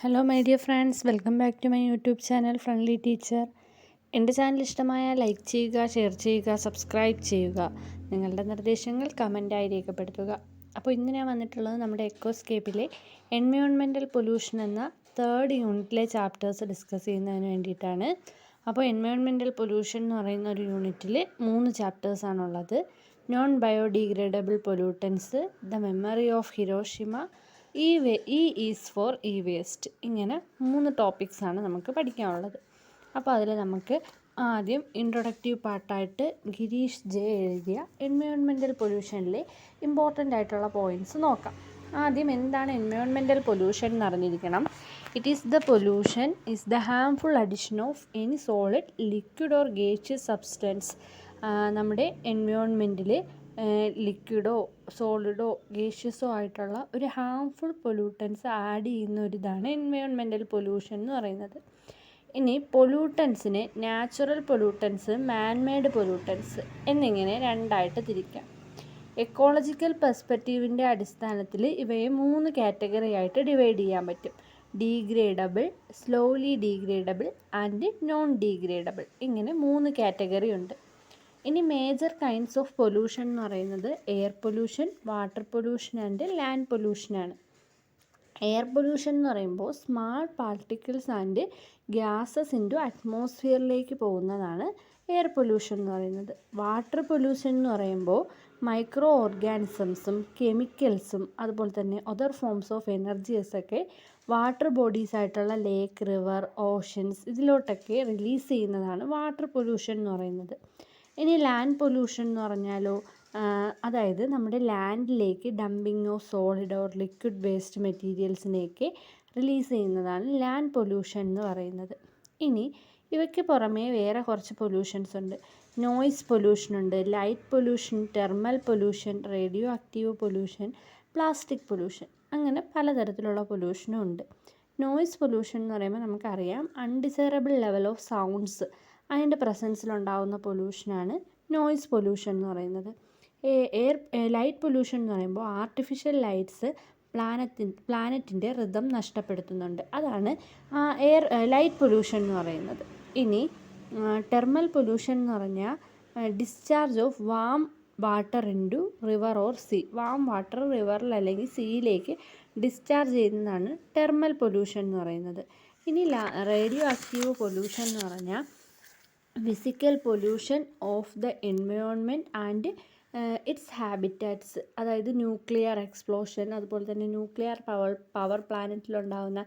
Hello my dear friends, welcome back to my YouTube channel friendly teacher. എൻ്റെ ചാനൽ ഇഷ്ടമായ like ചെയ്യുക, share ചെയ്യുക, സബ്സ്ക്രൈബ് ചെയ്യുക. നിങ്ങളുടെ നിർദ്ദേശങ്ങൾ കമൻറ്റായി രേഖപ്പെടുത്തുക. അപ്പോൾ ഇന്ന് ഞാൻ വന്നിട്ടുള്ളത് നമ്മുടെ എക്കോസ്കേപ്പിലെ എൻവയോൺമെൻറ്റൽ പൊല്യൂഷൻ എന്ന 3rd യൂണിറ്റിലെ ചാപ്റ്റേഴ്സ് ഡിസ്കസ് ചെയ്യുന്നതിന് വേണ്ടിയിട്ടാണ്. അപ്പോൾ എൻവയോൺമെൻറ്റൽ പൊല്യൂഷൻ എന്ന് പറയുന്ന ഒരു യൂണിറ്റിൽ 3 ചാപ്റ്റേഴ്സാണുള്ളത്. Non biodegradable pollutants, the memory of Hiroshima, E is for E waste. ഇങ്ങനെ 3 ടോപ്പിക്സാണ് നമുക്ക് പഠിക്കാനുള്ളത്. അപ്പോൾ അതിൽ നമുക്ക് ആദ്യം ഇൻട്രൊഡക്റ്റീവ് പാർട്ടായിട്ട് ഗിരീഷ് ജെ എഴുതിയ എൻവയോൺമെൻറ്റൽ പൊല്യൂഷനിലെ ഇമ്പോർട്ടൻ്റ് ആയിട്ടുള്ള പോയിൻറ്റ്സ് നോക്കാം. ആദ്യം എന്താണ് എൻവയോൺമെൻറ്റൽ പൊല്യൂഷൻ എന്ന് അറിഞ്ഞിരിക്കണം. It is the pollution is the harmful addition of any solid, liquid or gaseous substance. നമ്മുടെ എൻവയോൺമെൻറ്റിൽ ലിക്വിഡോ സോളിഡോ ഗേഷ്യസോ ആയിട്ടുള്ള ഒരു ഹാംഫുൾ പൊല്യൂട്ടൻസ് ആഡ് ചെയ്യുന്ന ഒരിതാണ് എൻവയോൺമെൻറ്റൽ പൊല്യൂഷൻ എന്ന് പറയുന്നത്. ഇനി പൊല്യൂട്ടൻസിനെ നാച്ചുറൽ പൊല്യൂട്ടൻസ്, മാൻമെയ്ഡ് പൊല്യൂട്ടൻസ് എന്നിങ്ങനെ രണ്ടായിട്ട് തിരിക്കാം. എക്കോളജിക്കൽ പെർസ്പെക്റ്റീവിൻ്റെ അടിസ്ഥാനത്തിൽ ഇവയെ 3 കാറ്റഗറി ആയിട്ട് ഡിവൈഡ് ചെയ്യാൻ പറ്റും. Degradable, slowly degradable and non degradable. ഇങ്ങനെ 3 കാറ്റഗറി ഉണ്ട്. ഇനി മേജർ കൈൻഡ്സ് ഓഫ് പൊല്യൂഷൻ എന്ന് പറയുന്നത് air pollution, water pollution and land പൊല്യൂഷനാണ്. എയർ പൊല്യൂഷൻ എന്ന് പറയുമ്പോൾ small particles and gases into അറ്റ്മോസ്ഫിയറിലേക്ക് പോകുന്നതാണ് എയർ പൊല്യൂഷൻ എന്ന് പറയുന്നത്. വാട്ടർ പൊല്യൂഷൻ എന്ന് പറയുമ്പോൾ മൈക്രോ ഓർഗാനിസംസും കെമിക്കൽസും അതുപോലെ തന്നെ അതർ ഫോംസ് ഓഫ് എനർജീസൊക്കെ വാട്ടർ ബോഡീസ് ആയിട്ടുള്ള ലേക്ക്, റിവർ, ഓഷൻസ് ഇതിലോട്ടൊക്കെ റിലീസ് ചെയ്യുന്നതാണ് വാട്ടർ പൊല്യൂഷൻ എന്ന് പറയുന്നത്. ഇനി ലാൻഡ് പൊല്യൂഷൻ എന്ന് പറഞ്ഞാലോ, അതായത് നമ്മുടെ ലാൻഡിലേക്ക് dumping of solid or liquid waste മെറ്റീരിയൽസിനെയൊക്കെ റിലീസ് ചെയ്യുന്നതാണ് ലാൻഡ് പൊല്യൂഷൻ എന്ന് പറയുന്നത്. ഇനി ഇവയ്ക്ക് പുറമേ വേറെ കുറച്ച് പൊല്യൂഷൻസ് ഉണ്ട്. നോയ്സ് പൊല്യൂഷൻ ഉണ്ട്, light pollution, thermal pollution, radioactive pollution, plastic pollution, അങ്ങനെ പലതരത്തിലുള്ള പൊല്യൂഷനും ഉണ്ട്. നോയ്സ് പൊല്യൂഷൻ എന്ന് പറയുമ്പോൾ നമുക്കറിയാം അൺഡിസൈറബിൾ ലെവൽ ഓഫ് സൗണ്ട്സ് അതിൻ്റെ പ്രസൻസിലുണ്ടാകുന്ന പൊല്യൂഷനാണ് നോയ്സ് പൊല്യൂഷൻ എന്ന് പറയുന്നത്. ലൈറ്റ് പൊല്യൂഷൻ എന്ന് പറയുമ്പോൾ ആർട്ടിഫിഷ്യൽ ലൈറ്റ്സ് പ്ലാനറ്റിൻ്റെ റിതം നഷ്ടപ്പെടുത്തുന്നുണ്ട്. അതാണ് ലൈറ്റ് പൊല്യൂഷൻ എന്ന് പറയുന്നത്. ഇനി തെർമൽ പൊല്യൂഷൻ എന്ന് പറഞ്ഞാൽ discharge of warm water into river or sea. Warm water റിവറിൽ അല്ലെങ്കിൽ സീയിലേക്ക് ഡിസ്ചാർജ് ചെയ്യുന്നതാണ് തെർമൽ പൊല്യൂഷൻ എന്ന് പറയുന്നത്. ഇനി റേഡിയോ ആക്റ്റീവ് പൊല്യൂഷൻ എന്ന് പറഞ്ഞാൽ physical pollution of the environment and its habitats. അതായത് ന്യൂക്ലിയർ എക്സ്പ്ലോഷൻ, അതുപോലെ തന്നെ ന്യൂക്ലിയർ പവർ പ്ലാനറ്റിലുണ്ടാകുന്ന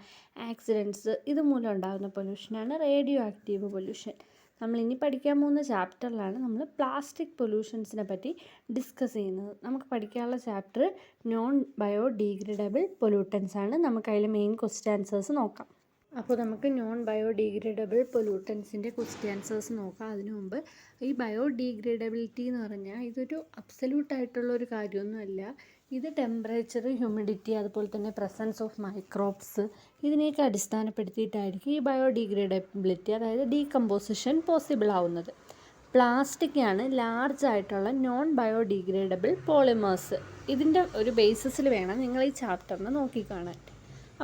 ആക്സിഡൻറ്റ്സ് ഇതുമൂലം ഉണ്ടാകുന്ന പൊല്യൂഷനാണ് റേഡിയോ ആക്റ്റീവ് പൊല്യൂഷൻ. നമ്മളിനി പഠിക്കാൻ പോകുന്ന ചാപ്റ്ററിലാണ് നമ്മൾ പ്ലാസ്റ്റിക് പൊല്യൂഷൻസിനെ പറ്റി ഡിസ്കസ് ചെയ്യുന്നത്. നമുക്ക് പഠിക്കാനുള്ള ചാപ്റ്റർ നോൺ ബയോഡീഗ്രേഡബിൾ പൊല്യൂട്ടൻസ് ആണ്. നമുക്ക് അതിലെ മെയിൻ ക്വസ്റ്റ്യൻ ആൻസേഴ്സ് നോക്കാം. അപ്പോൾ നമുക്ക് നോൺ ബയോഡീഗ്രേഡബിൾ പൊല്യൂട്ടൻസിൻ്റെ ക്വസ്റ്റ്യൻ ആൻസേഴ്സ് നോക്കാം. അതിനു മുമ്പ് ഈ ബയോഡീഗ്രേഡബിലിറ്റി എന്ന് പറഞ്ഞാൽ ഇതൊരു അബ്സല്യൂട്ടായിട്ടുള്ളൊരു കാര്യമൊന്നുമല്ല. ഇത് ടെമ്പറേച്ചർ, ഹ്യൂമിഡിറ്റി, അതുപോലെ തന്നെ പ്രസൻസ് ഓഫ് മൈക്രോബ്സ് ഇതിനെയൊക്കെ അടിസ്ഥാനപ്പെടുത്തിയിട്ടായിരിക്കും ഈ ബയോഡീഗ്രേഡബിലിറ്റി, അതായത് ഡീകമ്പോസിഷൻ പോസിബിൾ ആവുന്നത്. പ്ലാസ്റ്റിക് ആണ് ലാർജ് ആയിട്ടുള്ള നോൺ ബയോഡീഗ്രേഡബിൾ പോളിമേഴ്സ്. ഇതിൻ്റെ ഒരു ബേസിസിൽ വേണം നിങ്ങൾ ഈ ചാപ്റ്ററിനെ നോക്കിക്കാണാൻ.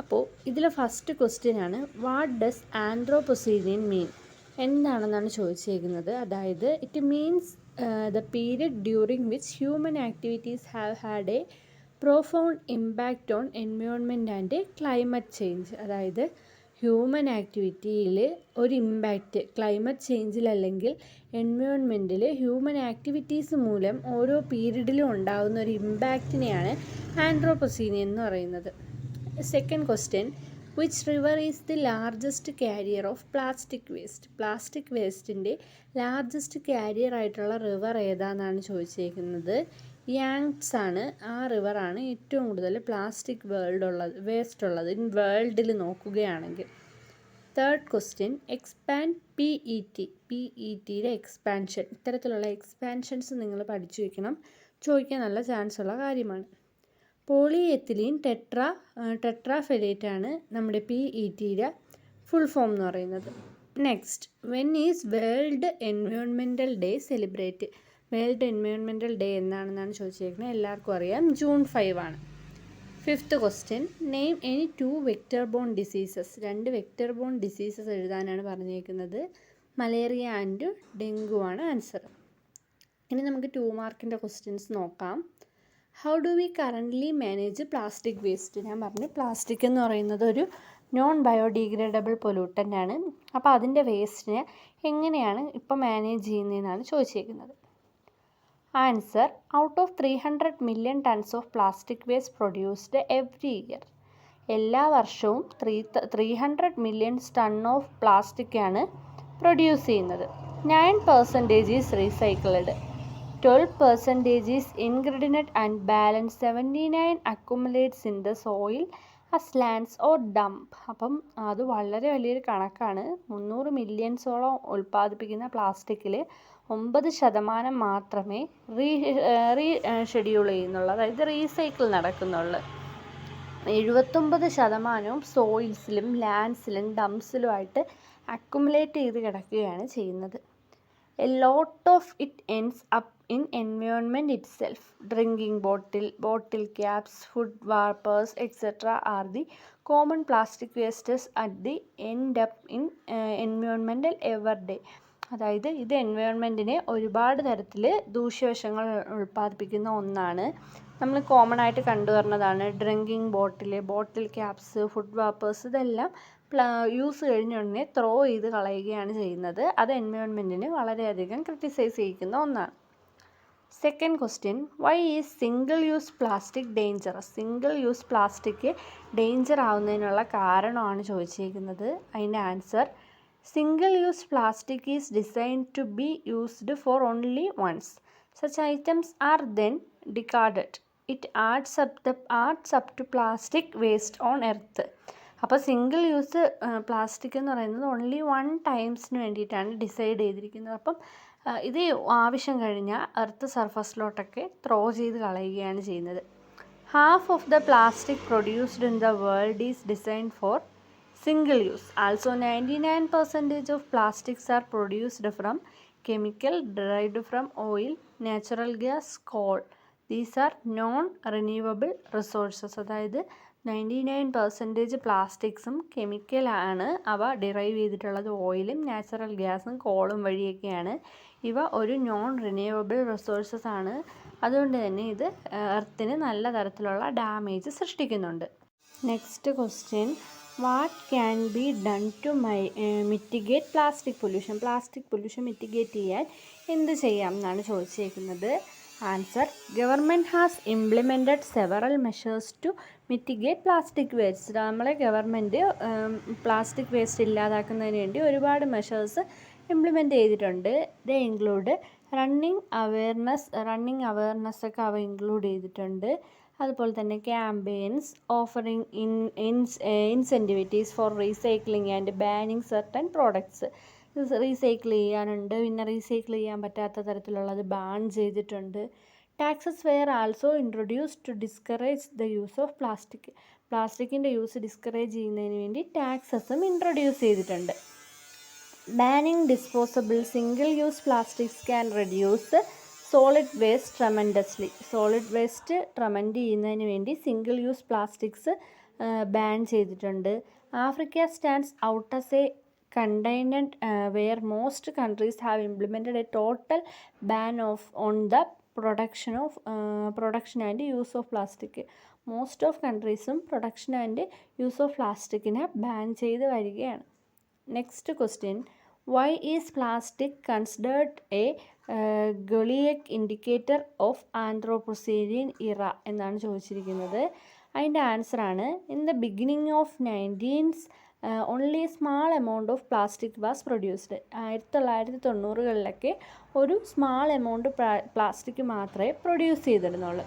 അപ്പോൾ ഇതിലെ ഫസ്റ്റ് ക്വസ്റ്റ്യൻ ആണ്, വാട്ട് ഡസ് ആന്ത്രോപൊസീനിയൻ മീൻ? എന്താണെന്നാണ് ചോദിച്ചേക്കുന്നത്. അതായത് it means the period during which human activities have had A profound impact on environment and climate change. അതായത് ഹ്യൂമൻ ആക്ടിവിറ്റിയിൽ ഒരു ഇമ്പാക്റ്റ്, ക്ലൈമറ്റ് ചേഞ്ചിൽ അല്ലെങ്കിൽ എൻവയോൺമെൻറ്റിൽ ഹ്യൂമൻ ആക്ടിവിറ്റീസ് മൂലം ഓരോ പീരീഡിലും ഉണ്ടാകുന്ന ഒരു ഇമ്പാക്റ്റിനെയാണ് ആന്ത്രോപൊസീനിയൻ എന്ന് പറയുന്നത്. Second question, which river is the largest carrier of plastic waste? Plastic വേസ്റ്റിൻ്റെ ലാർജസ്റ്റ് കാരിയർ ആയിട്ടുള്ള റിവർ ഏതാണെന്നാണ് ചോദിച്ചേക്കുന്നത്. യാങ്സ് ആണ്. ആ റിവറാണ് ഏറ്റവും കൂടുതൽ പ്ലാസ്റ്റിക് വേസ്റ്റ് ഉള്ളത് ഇൻ വേൾഡിൽ നോക്കുകയാണെങ്കിൽ. തേർഡ് ക്വസ്റ്റ്യൻ, എക്സ്പാൻഡ് PETയുടെ എക്സ്പാൻഷൻ. ഇത്തരത്തിലുള്ള എക്സ്പാൻഷൻസ് നിങ്ങൾ പഠിച്ചു വയ്ക്കണം, ചോദിക്കാൻ നല്ല ചാൻസ് ഉള്ള കാര്യമാണ്. പോളിയെത്തിലീൻ ടെട്രാഫെലേറ്റ് ആണ് നമ്മുടെ PETയുടെ ഫുൾ ഫോം എന്ന് പറയുന്നത്. Next, when is world environmental day celebrate? World environmental day എന്നാണെന്നാണ് ചോദിച്ചേക്കുന്നത്. എല്ലാവർക്കും അറിയാം, June 5 ആണ്. Fifth question, name any 2 vector borne diseases. 2 vector borne diseases എഴുതാനാണ് പറഞ്ഞേക്കുന്നത്. മലേറിയ ആൻഡ് ഡെങ്കു ആണ് ആൻസർ. ഇനി നമുക്ക് 2 മാർക്കിൻ്റെ ക്വസ്റ്റ്യൻസ് നോക്കാം. How do we currently manage plastic waste? ഞാൻ പറഞ്ഞു പ്ലാസ്റ്റിക് എന്ന് പറയുന്നത് ഒരു നോൺ ബയോഡിഗ്രേഡബിൾ പൊല്യൂട്ടൻ്റ് ആണ്. അപ്പോൾ അതിൻ്റെ വേസ്റ്റിനെ എങ്ങനെയാണ് ഇപ്പോൾ മാനേജ് ചെയ്യുന്നതെന്നാണ് ചോദിച്ചേക്കുന്നത്. Answer, out of 300 million tons of plastic waste produced every year. എല്ലാ വർഷവും 300 മില്യൺ ടൺ ഓഫ് പ്ലാസ്റ്റിക്കാണ് പ്രൊഡ്യൂസ് ചെയ്യുന്നത്. 9% is recycled, 12% is ingredient and balance 79 accumulates in the soil as lands or dump. അപ്പം അത് വളരെ വലിയൊരു കണക്കാണ്. 300 മില്യൺസോളം ഉൽപ്പാദിപ്പിക്കുന്ന പ്ലാസ്റ്റിക്കിൽ 9% മാത്രമേ ഷെഡ്യൂൾ ചെയ്യുന്നുള്ളൂ, അതായത് റീസൈക്കിൾ നടക്കുന്നുള്ളൂ. 79% സോയിൽസിലും ലാൻഡ്സിലും ഡംപ്സിലുമായിട്ട് അക്യുമുലേറ്റ് ചെയ്ത് കിടക്കുകയാണ് ചെയ്യുന്നത്. A lot of it ends up in environment itself. Drinking bottle caps, food wrappers etcetera are the common plastic wastes at the end up in environmental ever day. അതായത് ഇത് എൻവയോൺമെൻറ്റിനെ ഒരുപാട് തരത്തിൽ ദൂഷ്യവശങ്ങൾ ഉൽപ്പാദിപ്പിക്കുന്ന ഒന്നാണ്. നമ്മൾ കോമൺ ആയിട്ട് കണ്ടുവരുന്നതാണ് ഡ്രിങ്കിങ് ബോട്ടിൽ ക്യാപ്സ്, ഫുഡ് വാപ്പേഴ്സ്. ഇതെല്ലാം use കഴിഞ്ഞ ഉടനെ ത്രോ ചെയ്ത് കളയുകയാണ് ചെയ്യുന്നത്. അത് എൻവയോൺമെൻറ്റിന് വളരെയധികം ക്രിട്ടിസൈസ് ചെയ്യിക്കുന്ന ഒന്നാണ്. Second question, why is single use plastic dangerous? Single use plastic danger ആവുന്നതിനുള്ള കാരണമാണ് ചോദിച്ചിരിക്കുന്നത്. അതിൻ്റെ answer, single-use plastic is designed to be used for only once. Such items are then discarded. It adds up to plastic waste on earth. അപ്പോൾ single use plastic എന്ന് പറയുന്നത് only 1 ടൈംസിന് വേണ്ടിയിട്ടാണ് decide ചെയ്തിരിക്കുന്നത്. അപ്പം ഇത് ആവശ്യം കഴിഞ്ഞാൽ എർത്ത് സർഫസിലോട്ടൊക്കെ ത്രോ ചെയ്ത് കളയുകയാണ് ചെയ്യുന്നത്. Half of the plastic produced in the world is designed for single use. Also 99% of plastics are produced from chemical derived from oil, natural gas, coal. These are non-renewable resources. അതായത് 99% പ്ലാസ്റ്റിക്സും കെമിക്കലാണ്. അവ derive ചെയ്തിട്ടുള്ളത് ഓയിലും natural ഗ്യാസും കോളും വഴിയൊക്കെയാണ്. ഇവ ഒരു non renewable resources ആണ്. അതുകൊണ്ട് തന്നെ ഇത് എർത്തിന് നല്ല തരത്തിലുള്ള ഡാമേജ് സൃഷ്ടിക്കുന്നുണ്ട്. Next question, what can be done to mitigate plastic pollution? Plastic pollution mitigate ചെയ്യാൻ എന്ത് ചെയ്യാം എന്നാണ് ചോദിച്ചേക്കുന്നത്. Answer, government has implemented several measures to mitigate plastic waste. നമ്മളെ ഗവൺമെൻറ് പ്ലാസ്റ്റിക് വേസ്റ്റ് ഇല്ലാതാക്കുന്നതിന് വേണ്ടി ഒരുപാട് മെഷേഴ്സ് ഇംപ്ലിമെൻറ്റ് ചെയ്തിട്ടുണ്ട്. ദ ഇൻക്ലൂഡ് റണ്ണിങ് അവയർനെസ് ഒക്കെ അവ ഇൻക്ലൂഡ് ചെയ്തിട്ടുണ്ട്. അതുപോലെ തന്നെ campaigns, offering incentives for recycling and banning certain products. Recycle ചെയ്യാനുണ്ട്, പിന്നെ റീസൈക്കിൾ ചെയ്യാൻ പറ്റാത്ത തരത്തിലുള്ളത് ബാൻ ചെയ്തിട്ടുണ്ട്. Taxes were also introduce to discourage the use of plastic. പ്ലാസ്റ്റിക്കിൻ്റെ യൂസ് ഡിസ്കറേജ് ചെയ്യുന്നതിന് വേണ്ടി ടാക്സസും ഇൻട്രൊഡ്യൂസ് ചെയ്തിട്ടുണ്ട്. Banning disposable single use plastics can reduce solid waste tremendously. Solid waste ട്രമൻഡ് ചെയ്യുന്നതിന് വേണ്ടി സിംഗിൾ യൂസ് പ്ലാസ്റ്റിക്സ് ബാൻ ചെയ്തിട്ടുണ്ട്. Africa stands out as a continent where most countries have implemented a total ban on the production and use of plastic. Most of countries-ഉം production and use of plastic-നെ ban ചെയ്ത് വരികയാണ്. Next question, why is plastic considered a Goliath indicator of Anthropocene era എന്നാണ് ചോദിച്ചിരിക്കുന്നത്. അതിൻ്റെ ആൻസറാണ്, in the beginning of 19th only a small amount of plastic was produced. 1990-കളിലൊക്കെ ഒരു സ്മാൾ എമൗണ്ട് പ്ലാസ്റ്റിക് മാത്രമേ പ്രൊഡ്യൂസ് ചെയ്തിരുന്നുള്ളൂ.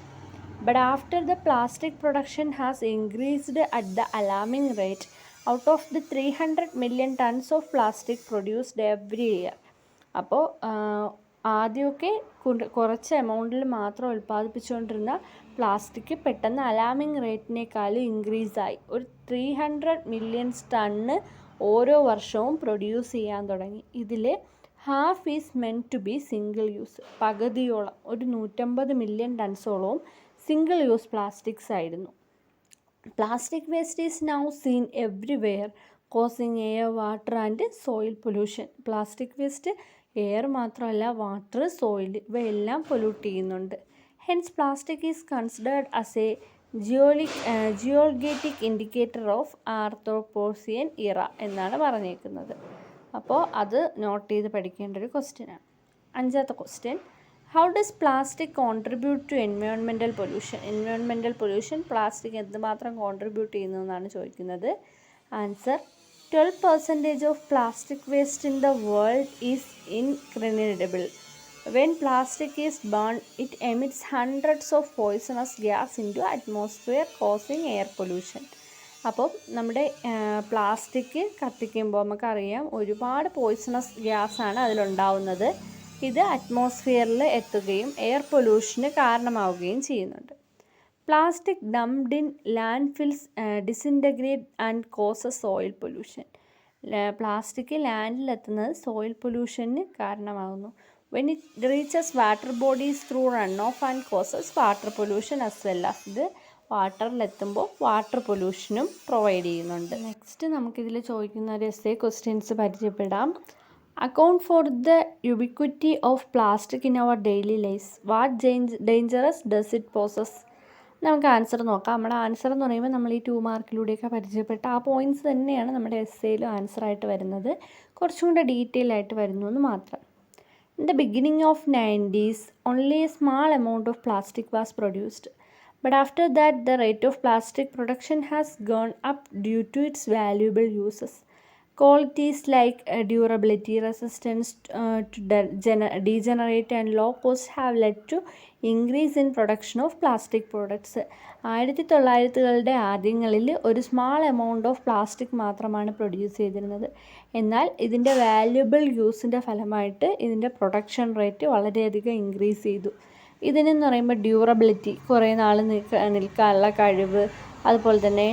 But after the plastic production has increased at the alarming rate out of the 300 million tons of plastic produced every year. അപ്പോൾ ആദ്യമൊക്കെ കുറച്ച് എമൗണ്ടിൽ മാത്രം ഉൽപ്പാദിപ്പിച്ചുകൊണ്ടിരുന്ന plastic പെട്ടെന്ന് alarming റേറ്റിനേക്കാളും ഇൻക്രീസായി ഒരു 300 മില്യൺ ടണ്ണ് ഓരോ വർഷവും പ്രൊഡ്യൂസ് ചെയ്യാൻ തുടങ്ങി. ഇതിൽ half is meant to be single use. പകുതിയോളം ഒരു 150 മില്യൺ ടൺസോളവും സിംഗിൾ യൂസ് പ്ലാസ്റ്റിക്സ് ആയിരുന്നു. Plastic waste is now seen everywhere, causing air, water and soil pollution. Plastic waste air മാത്രമല്ല വാട്ടർ, സോയിൽ ഇവയെല്ലാം പൊല്യൂട്ട് ചെയ്യുന്നുണ്ട്. Hence plastic is considered as a geologic indicator of anthropocene era എന്നാണ് പറഞ്ഞേക്കുന്നത്. അപ്പോൾ അത് not ചെയ്ത് പഠിക്കേണ്ട ഒരു ക്വസ്റ്റ്യനാണ്. 5ാമത്തെ question, how does plastic contribute to environmental pollution? Environmental pollution plastic എന്തുമാത്രം കോൺട്രിബ്യൂട്ട് ചെയ്യുന്നു എന്നാണ് ചോദിക്കുന്നത്. Answer, 12% of plastic waste in the world is incinerable. When plastic is burn it emits hundreds of poisonous gas in to atmosphere causing air pollution. അപ്പം നമ്മുടെ plastic കത്തിക്കുമ്പോൾ നമുക്കറിയാം ഒരുപാട് poisonous ഗ്യാസാണ് അതിലുണ്ടാവുന്നത്. ഇത് അറ്റ്മോസ്ഫിയറിൽ എത്തുകയും എയർ പൊല്യൂഷന് കാരണമാവുകയും ചെയ്യുന്നുണ്ട്. Plastic dumped in landfills disintegrate and causes soil pollution. Plastic ലാൻഡിലെത്തുന്നത് സോയിൽ പൊല്യൂഷന് കാരണമാകുന്നു. When it reaches water bodies through run off and causes water pollution as well as. ഇത് വാട്ടറിലെത്തുമ്പോൾ വാട്ടർ പൊല്യൂഷനും പ്രൊവൈഡ് ചെയ്യുന്നുണ്ട്. നെക്സ്റ്റ് നമുക്കിതിൽ ചോദിക്കുന്ന ഒരു എസ്സേ ക്വസ്റ്റ്യൻസ് പരിചയപ്പെടാം. Account for the ubiquity of plastic in our daily lifes. What dangerous does it poses? നമുക്ക് answer നോക്കാം. നമ്മുടെ ആൻസർ എന്ന് പറയുമ്പോൾ നമ്മൾ ഈ 2 മാർക്കിലൂടെയൊക്കെ പരിചയപ്പെട്ട ആ പോയിൻറ്റ്സ് തന്നെയാണ് നമ്മുടെ എസ്സേയിലും ആൻസറായിട്ട് വരുന്നത്. കുറച്ചും കൂടെ ഡീറ്റെയിൽ ആയിട്ട് വരുന്നു എന്ന് മാത്രം. In the beginning of 90s, only a small amount of plastic was produced. But after that, the rate of plastic production has gone up due to its valuable uses. Qualities like durability, resistance to degenerate and low cost have led to increase in production of plastic products. 1900-കളുടെ ആദ്യങ്ങളിൽ ഒരു small amount of plastic മാത്രമാണ് produce ചെയ്തിരുന്നത്. എന്നാൽ ഇതിൻ്റെ valuable യൂസിൻ്റെ ഫലമായിട്ട് ഇതിൻ്റെ production rate വളരെയധികം increase ചെയ്തു. ഇതിനെന്ന് പറയുമ്പോൾ ഡ്യൂറബിലിറ്റി, കുറേ നാൾ നിൽക്കാനുള്ള കഴിവ്, അതുപോലെ തന്നെ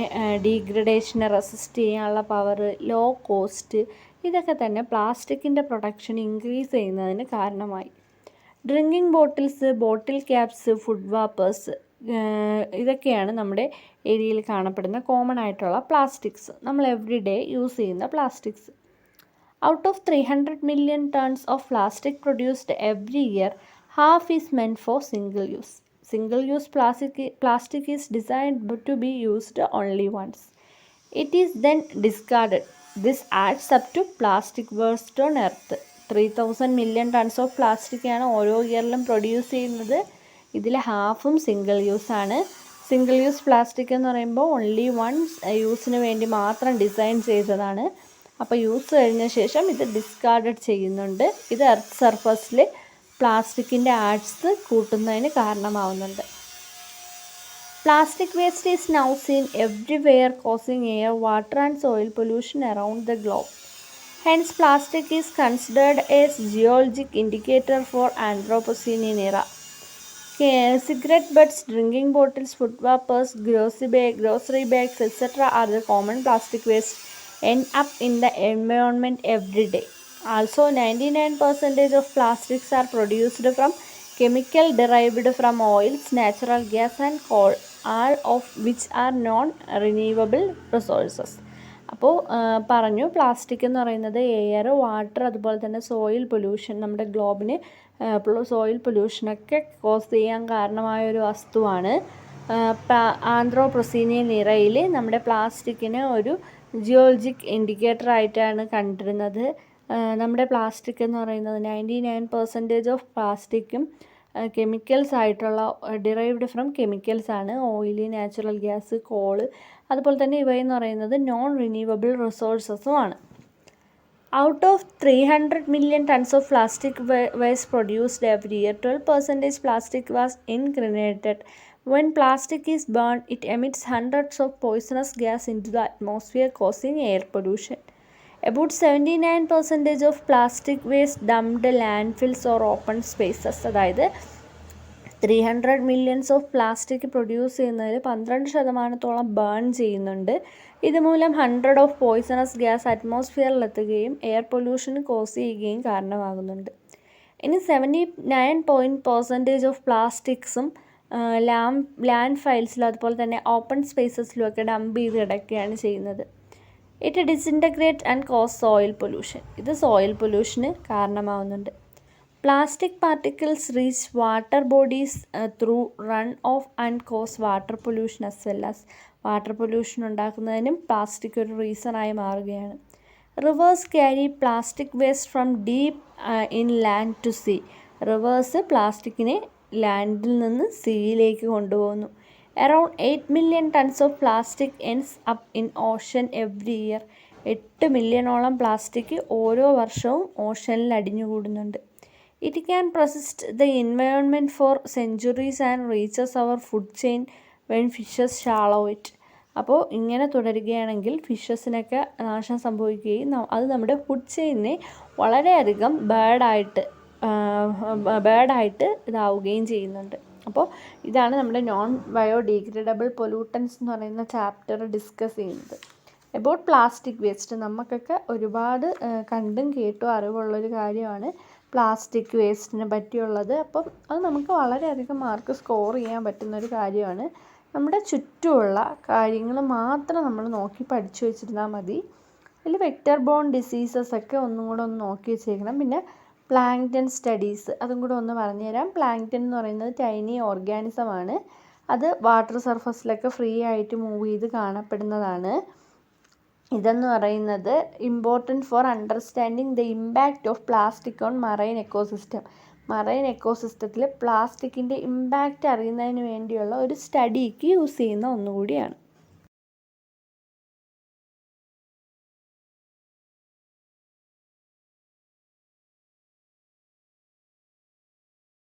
ഡീഗ്രഡേഷനെ റെസിസ്റ്റ് ചെയ്യാനുള്ള പവർ, ലോ കോസ്റ്റ്, ഇതൊക്കെ തന്നെ പ്ലാസ്റ്റിക്കിൻ്റെ പ്രൊഡക്ഷൻ ഇൻക്രീസ് ചെയ്യുന്നതിന് കാരണമായി. ഡ്രിങ്കിങ് ബോട്ടിൽസ്, ബോട്ടിൽ ക്യാപ്സ്, ഫുഡ് വാപ്പേഴ്സ്, ഇതൊക്കെയാണ് നമ്മുടെ ഏരിയയിൽ കാണപ്പെടുന്ന കോമൺ ആയിട്ടുള്ള പ്ലാസ്റ്റിക്സ്, നമ്മൾ എവറി ഡേ യൂസ് ചെയ്യുന്ന plastics. Out of 300 million tons of plastic produced every year, half is meant for single use. Single-use plastic is designed to be used only once. It is then discarded. This adds up to plastic waste on earth. 3000 million tons of plastic ആണ് ഓരോ ഇയറിലും produce ചെയ്യുന്നത്. ഇതിൽ ഹാഫും single use ആണ്. Single use plastic എന്ന് പറയുമ്പോൾ only once യൂസിന് വേണ്ടി മാത്രം ഡിസൈൻ ചെയ്തതാണ്. അപ്പോൾ യൂസ് കഴിഞ്ഞ ശേഷം ഇത് ഡിസ്കാർഡഡ് ചെയ്യുന്നുണ്ട്. ഇത് എർത്ത് സർഫസിൽ പ്ലാസ്റ്റിക്കിൻ്റെ ആഡ്സ് കൂട്ടുന്നതിന് കാരണമാവുന്നുണ്ട്. Plastic waste is now seen everywhere, causing air, water and soil pollution around the globe. Hence plastic is considered as geologic indicator for anthropocene era. Cigarette butts, drinking bottles, food wrappers, grocery bags, etc. are the common plastic waste end up in the environment every day. Also, 99% of plastics are produced from chemical derived from oils, natural gas and coal, all of which are non-renewable resources. അപ്പോൾ പറഞ്ഞു plastic എന്ന് പറയുന്നത് air, water, അതുപോലെ തന്നെ soil pollution, നമ്മുടെ ഗ്ലോബിന് soil പൊല്യൂഷനൊക്കെ cos ചെയ്യാൻ കാരണമായ ഒരു വസ്തുവാണ്. ആന്ത്രോപോസീനിയൻ ഇറയിൽ നമ്മുടെ പ്ലാസ്റ്റിക്കിനെ ഒരു ജിയോളജിക് ഇൻഡിക്കേറ്റർ ആയിട്ടാണ് കണ്ടിരുന്നത്. നമ്മുടെ പ്ലാസ്റ്റിക് എന്ന് പറയുന്നത് 99% ഓഫ് പ്ലാസ്റ്റിക്കും കെമിക്കൽസ് ആയിട്ടുള്ള ഡിറൈവ്ഡ് ഫ്രം കെമിക്കൽസ് ആണ്. ഓയിൽ, നാച്ചുറൽ ഗ്യാസ്, കോള്, അതുപോലെ തന്നെ ഇവയെന്ന് പറയുന്നത് നോൺ റിന്യൂവബിൾ റിസോഴ്സസുമാണ്. Out of 300 million tons of plastic waste produced every year, 12% plastic was incinerated. When plastic is burned, it emits hundreds of poisonous gas into the atmosphere, causing air pollution. About 79% of plastic waste dumped landfills or open spaces. അതായത് 300 million of plastic produce ചെയ്യുന്നതിൽ 12% burn ചെയ്യുന്നുണ്ട്. ഇതുമൂലം 100 of poisonous gas അറ്റ്മോസ്ഫിയറിലെത്തുകയും air പൊല്യൂഷന് cause ചെയ്യുകയും കാരണമാകുന്നുണ്ട്. ഇനി 79% of പ്ലാസ്റ്റിക്സും land ഫൈൽസിലും അതുപോലെ തന്നെ ഓപ്പൺ സ്പേസസിലും ഒക്കെ ഡംപ് ചെയ്ത് കിടക്കുകയാണ് ചെയ്യുന്നത്. It disintegrate and cause soil pollution. ഇത് സോയിൽ പൊല്യൂഷന് കാരണമാവുന്നുണ്ട്. Plastic particles reach water bodies through run off and cause water pollution as well as. Water pollution ഉണ്ടാക്കുന്നതിനും പ്ലാസ്റ്റിക് ഒരു റീസണായി മാറുകയാണ്. Rivers carry plastic waste from deep in land to sea. Rivers പ്ലാസ്റ്റിക്കിനെ ലാൻഡിൽ നിന്ന് സീയിലേക്ക് കൊണ്ടുപോകുന്നു. Around 8 million tons of plastic ends up in ocean every year. 8 മില്യണോളം പ്ലാസ്റ്റിക് ഓരോ വർഷവും ഓഷനിൽ അടിഞ്ഞുകൂടുന്നുണ്ട്. It can persist the environment for centuries and reaches our food chain when fishes swallow it. അപ്പോൾ ഇങ്ങനെ തുടരുകയാണെങ്കിൽ ഫിഷസിനൊക്കെ നാശം സംഭവിക്കുകയും അത് നമ്മുടെ ഫുഡ് ചെയിനിനെ വളരെയധികം ബേഡായിട്ട് ഇതാവുകയും ചെയ്യുന്നുണ്ട്. അപ്പോൾ ഇതാണ് നമ്മുടെ നോൺ ബയോഡിഗ്രേഡബിൾ പൊല്യൂട്ടൻസ് എന്ന് പറയുന്ന ചാപ്റ്റർ ഡിസ്കസ് ചെയ്യുന്നത്. About plastic waste. നമുക്കൊക്കെ ഒരുപാട് കണ്ടും കേട്ടും അറിവുള്ളൊരു കാര്യമാണ് പ്ലാസ്റ്റിക് വേസ്റ്റിനെ പറ്റിയുള്ളത്. അപ്പം അത് നമുക്ക് വളരെയധികം മാർക്ക് സ്കോർ ചെയ്യാൻ പറ്റുന്നൊരു കാര്യമാണ്. നമ്മുടെ ചുറ്റുമുള്ള കാര്യങ്ങൾ മാത്രം നമ്മൾ നോക്കി പഠിച്ചു വെച്ചിരുന്നാൽ മതി. അതിൽ വെക്റ്റർ ബോൺ ഡിസീസസ് ഒക്കെ ഒന്നും കൂടെ ഒന്ന് നോക്കി വെച്ചേക്കണം. പിന്നെ പ്ലാങ്ക്ടൺ സ്റ്റഡീസ് അതും കൂടെ ഒന്ന് പറഞ്ഞുതരാം. പ്ലാങ്ക്ടൺ എന്ന് പറയുന്നത് ടൈനി ഓർഗാനിസമാണ്. അത് വാട്ടർ സർഫസിലൊക്കെ ഫ്രീ ആയിട്ട് മൂവ് ചെയ്ത് കാണപ്പെടുന്നതാണ്. ഇതെന്ന് പറയുന്നത് important for understanding the impact of plastic on marine ecosystem. Marine എക്കോസിസ്റ്റത്തിൽ പ്ലാസ്റ്റിക്കിൻ്റെ ഇമ്പാക്റ്റ് അറിയുന്നതിന് വേണ്ടിയുള്ള ഒരു സ്റ്റഡിക്ക് യൂസ് ചെയ്യുന്ന ഒന്നുകൂടിയാണ്.